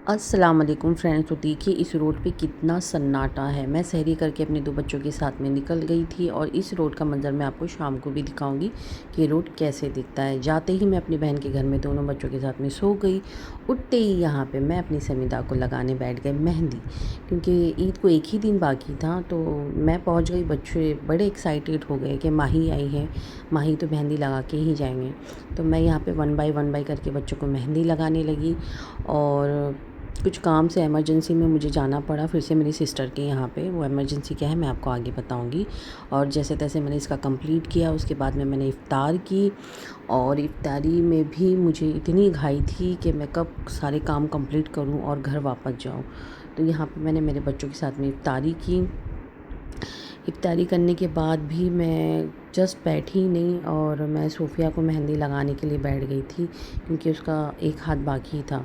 अस्सलाम वालेकुम फ्रेंड्स। तो देखिए इस रोड पे कितना सन्नाटा है। मैं सहरी करके अपने 2 बच्चों के साथ में निकल गई थी और इस रोड का मंज़र मैं आपको शाम को भी दिखाऊंगी कि रोड कैसे दिखता है। जाते ही मैं अपनी बहन के घर में दोनों बच्चों के साथ में सो गई। उठते ही यहाँ पे मैं अपनी समीदा को लगाने बैठ गई मेहंदी, क्योंकि ईद को एक ही दिन बाकी था। तो मैं पहुँच गई, बच्चे बड़े एक्साइटेड हो गए कि माही आई है, माही तो मेहंदी लगा के ही जाएंगे। तो मैं यहाँ पे वन बाय करके बच्चों को मेहंदी लगाने लगी और कुछ काम से इमरजेंसी में मुझे जाना पड़ा फिर से मेरी सिस्टर के यहाँ पे। वो इमरजेंसी क्या है मैं आपको आगे बताऊँगी। और जैसे तैसे मैंने इसका कंप्लीट किया। उसके बाद में मैंने इफ़्तार की और इफ़्तारी में भी मुझे इतनी घाई थी कि मैं कब सारे काम कंप्लीट करूँ और घर वापस जाऊँ। तो यहाँ पे मैंने मेरे बच्चों के साथ में इफ़्तारी की। इफ़्तारी करने के बाद भी मैं जस्ट बैठी ही नहीं और मैं सोफ़िया को मेहंदी लगाने के लिए बैठ गई थी, क्योंकि उसका एक हाथ बाकी था।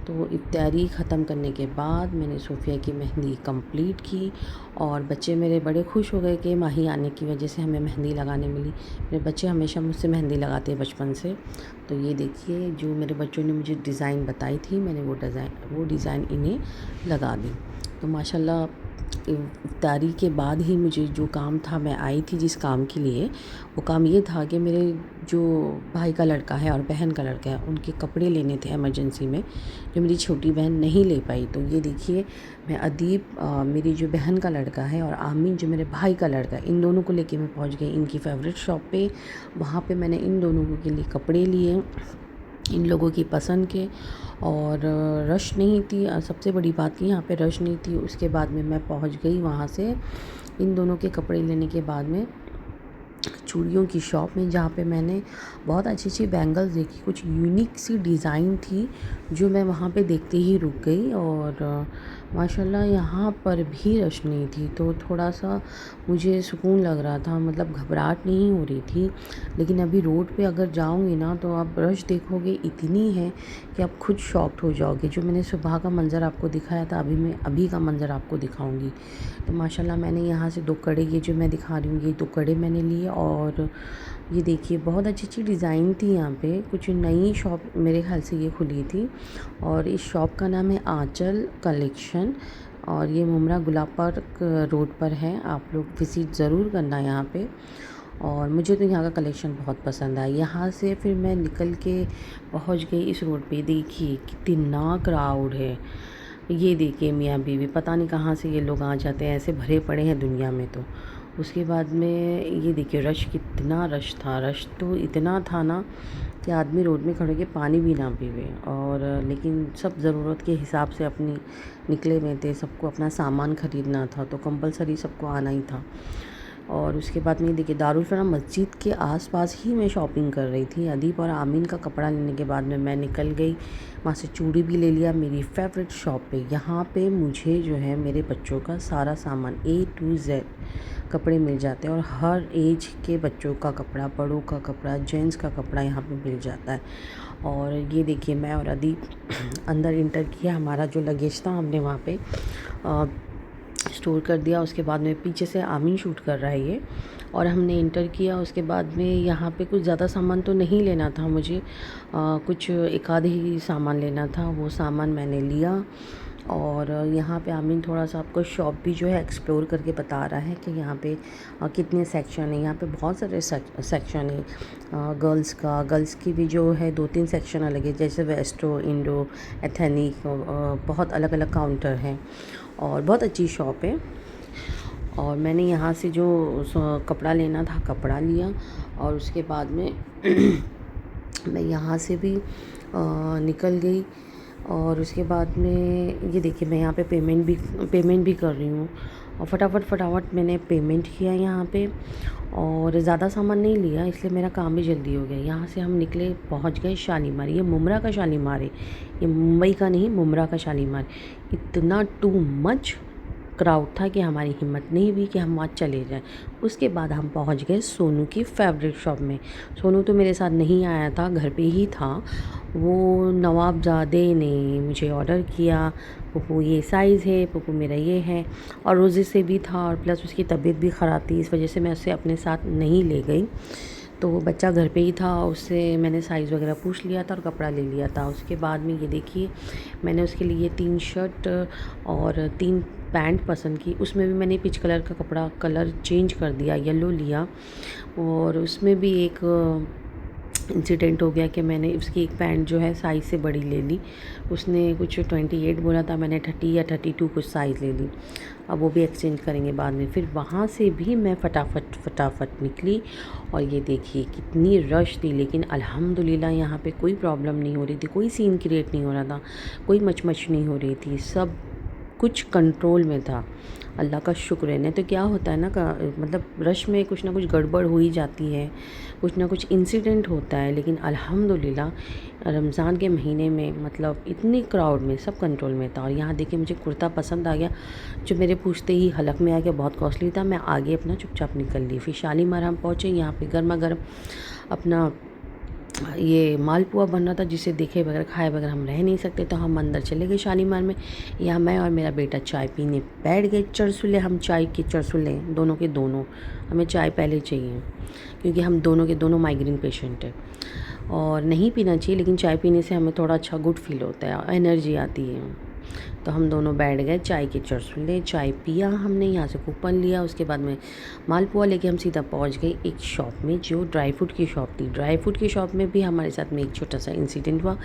तो इफ़्तारी ख़त्म करने के बाद मैंने सोफ़िया की मेहंदी कंप्लीट की और बच्चे मेरे बड़े खुश हो गए कि माही आने की वजह से हमें मेहंदी लगाने मिली। मेरे बच्चे हमेशा मुझसे मेहंदी लगाते हैं बचपन से। तो ये देखिए जो मेरे बच्चों ने मुझे डिज़ाइन बताई थी, मैंने वो डिज़ाइन इन्हें लगा दी। तो माशाल्लाह इफ्तारी के बाद ही मुझे जो काम था, मैं आई थी जिस काम के लिए, वो काम ये था कि मेरे जो भाई का लड़का है और बहन का लड़का है उनके कपड़े लेने थे इमरजेंसी में, जो मेरी छोटी बहन नहीं ले पाई। तो ये देखिए मैं अदीब मेरी जो बहन का लड़का है और आमीन जो मेरे भाई का लड़का है, इन दोनों को लेके मैं पहुंच गई इनकी फ़ेवरेट शॉप पे। वहाँ पे मैंने इन दोनों के लिए कपड़े लिए, इन लोगों की पसंद के। और रश नहीं थी, सबसे बड़ी बात कि यहाँ पे रश नहीं थी। उसके बाद में मैं पहुँच गई वहाँ से इन दोनों के कपड़े लेने के बाद में चूड़ियों की शॉप में, जहाँ पे मैंने बहुत अच्छी अच्छी बैंगल्स देखी। कुछ यूनिक सी डिज़ाइन थी जो मैं वहाँ पे देखते ही रुक गई। और माशाल्लाह यहाँ पर भी रश नहीं थी, तो थोड़ा सा मुझे सुकून लग रहा था, मतलब घबराहट नहीं हो रही थी। लेकिन अभी रोड पे अगर जाऊँगी ना तो आप रश देखोगे इतनी है कि आप खुद शॉक्ड हो जाओगे। जो मैंने सुबह का मंज़र आपको दिखाया था, मैं अभी का मंज़र आपको दिखाऊंगी। तो माशाल्लाह मैंने यहाँ से 2 कड़े, ये जो मैं दिखा रही हूँ ये 2 कड़े मैंने लिए। और ये देखिए बहुत अच्छी अच्छी डिज़ाइन थी यहाँ पे। कुछ नई शॉप मेरे ख्याल से ये खुली थी और इस शॉप का नाम है आंचल कलेक्शन और ये मुमरा गुलाब पार्क रोड पर है। आप लोग विज़िट ज़रूर करना यहाँ पे। और मुझे तो यहाँ का कलेक्शन बहुत पसंद आया। यहाँ से फिर मैं निकल के पहुँच गई इस रोड पे। देखिए कितना क्राउड है। ये देखिए मियाँ बीवी, पता नहीं कहाँ से ये लोग आ जाते हैं, ऐसे भरे पड़े हैं दुनिया में। तो उसके बाद में ये देखिए रश, कितना रश था। रश तो इतना था ना कि आदमी रोड में खड़े के पानी भी ना पीवे। और लेकिन सब ज़रूरत के हिसाब से अपनी निकले हुए थे, सबको अपना सामान ख़रीदना था तो कंपलसरी सबको आना ही था। और उसके बाद में देखिए दारुल फलाह मस्जिद के आसपास ही मैं शॉपिंग कर रही थी। अदीब और आमीन का कपड़ा लेने के बाद में मैं निकल गई, वहाँ से चूड़ी भी ले लिया मेरी फेवरेट शॉप पे। यहाँ पे मुझे जो है मेरे बच्चों का सारा सामान A to Z कपड़े मिल जाते हैं और हर एज के बच्चों का कपड़ा, बड़ों का कपड़ा, जेंट्स का कपड़ा यहाँ पे मिल जाता है। और ये देखिए मैं और अदीब अंदर इंटर किया, हमारा जो लगेज था हमने वहाँ पे स्टोर कर दिया। उसके बाद में पीछे से आमीन शूट कर रहा है ये, और हमने इंटर किया। उसके बाद में यहाँ पे कुछ ज़्यादा सामान तो नहीं लेना था मुझे, कुछ एक आधे ही सामान लेना था, वो सामान मैंने लिया। और यहाँ पे आमीन थोड़ा सा आपको शॉप भी जो है एक्सप्लोर करके बता रहा है कि यहाँ पे कितने सेक्शन है। यहाँ पे बहुत सारे सेक्शन है। गर्ल्स की भी जो है 2-3 सेक्शन अलग है, जैसे वेस्टो, इंडो, एथेनिक, बहुत अलग अलग काउंटर हैं और बहुत अच्छी शॉप है। और मैंने यहाँ से जो कपड़ा लेना था कपड़ा लिया। और उसके बाद में मैं यहाँ से भी निकल गई। और उसके बाद में ये देखिए मैं यहाँ पे पेमेंट भी कर रही हूँ और फटाफट मैंने पेमेंट किया यहाँ पे। और ज़्यादा सामान नहीं लिया इसलिए मेरा काम भी जल्दी हो गया। यहाँ से हम निकले, पहुँच गए शालीमार। ये मुमरा का शालीमार है, ये मुंबई का नहीं, मुमरा का शालीमार। इतना टू मच क्राउड था कि हमारी हिम्मत नहीं हुई कि हम वहाँ चले जाएं। उसके बाद हम पहुँच गए सोनू की फेवरेट शॉप में। सोनू तो मेरे साथ नहीं आया था, घर पे ही था। वो नवाबजादे ने मुझे ऑर्डर किया, पप्पू ये साइज़ है, पप्पू मेरा ये है। और रोज़े से भी था और प्लस उसकी तबीयत भी ख़राब थी, इस वजह से मैं उसे अपने साथ नहीं ले गई। तो बच्चा घर पे ही था, उससे मैंने साइज़ वगैरह पूछ लिया था और कपड़ा ले लिया था। उसके बाद में ये देखिए मैंने उसके लिए 3 शर्ट और 3 पैंट पसंद की। उसमें भी मैंने पीच कलर का कपड़ा कलर चेंज कर दिया, येलो लिया। और उसमें भी एक इंसिडेंट हो गया कि मैंने उसकी एक पैंट जो है साइज़ से बड़ी ले ली। उसने कुछ 28 बोला था, मैंने 30 या 32 कुछ साइज़ ले ली। अब वो भी एक्सचेंज करेंगे बाद में। फिर वहाँ से भी मैं फटाफट निकली और ये देखिए कितनी रश थी, लेकिन अल्हम्दुलिल्लाह यहाँ पे कोई प्रॉब्लम नहीं हो रही थी, कोई सीन क्रिएट नहीं हो रहा था, कोई मचमच नहीं हो रही थी, सब कुछ कंट्रोल में था। अल्लाह का शुक्र है। नहीं तो क्या होता है ना मतलब रश में कुछ ना कुछ गड़बड़ हो ही जाती है, कुछ ना कुछ इंसिडेंट होता है। लेकिन अल्हम्दुलिल्लाह रमज़ान के महीने में मतलब इतनी क्राउड में सब कंट्रोल में था। और यहाँ देखिए मुझे कुर्ता पसंद आ गया, जो मेरे पूछते ही हलक में आ गया, बहुत कॉस्टली था। मैं आगे अपना चुपचाप निकल ली। फिर शालीमार हम पहुँचे, यहाँ पे गर्मा गर्म अपना ये मालपुआ बन रहा था, जिसे देखे बगैर खाए बगैर हम रह नहीं सकते। तो हम अंदर चले गए शालीमार में। यहाँ मैं और मेरा बेटा चाय पीने बैठ गए। चरसुले, हम चाय के चरसुले दोनों के दोनों, हमें चाय पहले चाहिए क्योंकि हम दोनों के दोनों माइग्रेन पेशेंट हैं। और नहीं पीना चाहिए, लेकिन चाय पीने से हमें थोड़ा अच्छा गुड फील होता है, एनर्जी आती है। तो हम दोनों बैठ गए, चाय के चरसुले, चाय पिया हमने, यहाँ से कूपन लिया। उसके बाद में मालपुआ लेके हम सीधा पहुँच गए एक शॉप में, जो ड्राई फ्रूट की शॉप थी। ड्राई फ्रूट की शॉप में भी हमारे साथ में एक छोटा सा इंसिडेंट हुआ।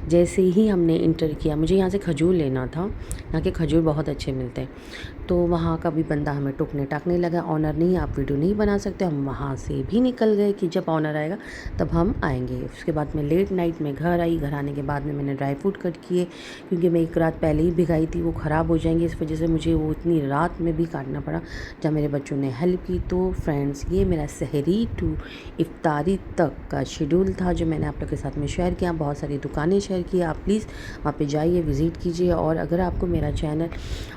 जैसे ही हमने इंटर किया, मुझे यहाँ से खजूर लेना था, यहाँ के खजूर बहुत अच्छे मिलते हैं। तो वहाँ का भी बंदा हमें टोकने टाकने लगा, ऑनर नहीं, आप वीडियो नहीं बना सकते। हम वहाँ से भी निकल गए कि जब ऑनर आएगा तब हम आएंगे। उसके बाद में लेट नाइट में घर आई। घर आने के बाद में मैंने ड्राई फ्रूट कट किए, क्योंकि मैं एक रात पहले ही भिगाई थी, वो ख़राब हो जाएंगे, इस वजह से मुझे वो इतनी रात में भी काटना पड़ा, जब मेरे बच्चों ने हेल्प की। तो फ्रेंड्स, ये मेरा सहरी टू इफ्तारी तक का शेड्यूल था, जो मैंने आप लोग के साथ में शेयर किया। बहुत सारी दुकानें शेयर की, आप प्लीज़ वहाँ पे जाइए, विज़िट कीजिए। और अगर आपको मेरा चैनल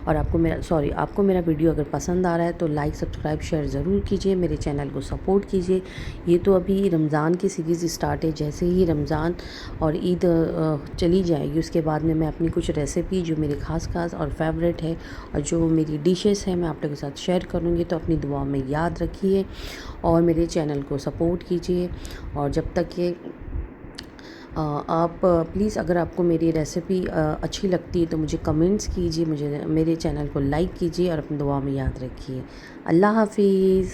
और आपको मेरा वीडियो अगर पसंद आ रहा है तो लाइक सब्सक्राइब शेयर ज़रूर कीजिए, मेरे चैनल को सपोर्ट कीजिए। ये तो अभी रमज़ान की सीरीज़ स्टार्ट है, जैसे ही रमज़ान और ईद चली जाएगी, उसके बाद में मैं अपनी कुछ रेसिपी जो मेरी ख़ास और फेवरेट है और जो मेरी डिशेस है, मैं आप लोगों के साथ शेयर करूँगी। तो अपनी दुआओं में याद रखिए और मेरे चैनल को सपोर्ट कीजिए। और जब तक ये आप प्लीज़, अगर आपको मेरी रेसिपी अच्छी लगती है तो मुझे कमेंट्स कीजिए, मुझे मेरे चैनल को लाइक कीजिए और अपनी दुआ में याद रखिए। अल्लाह हाफिज़।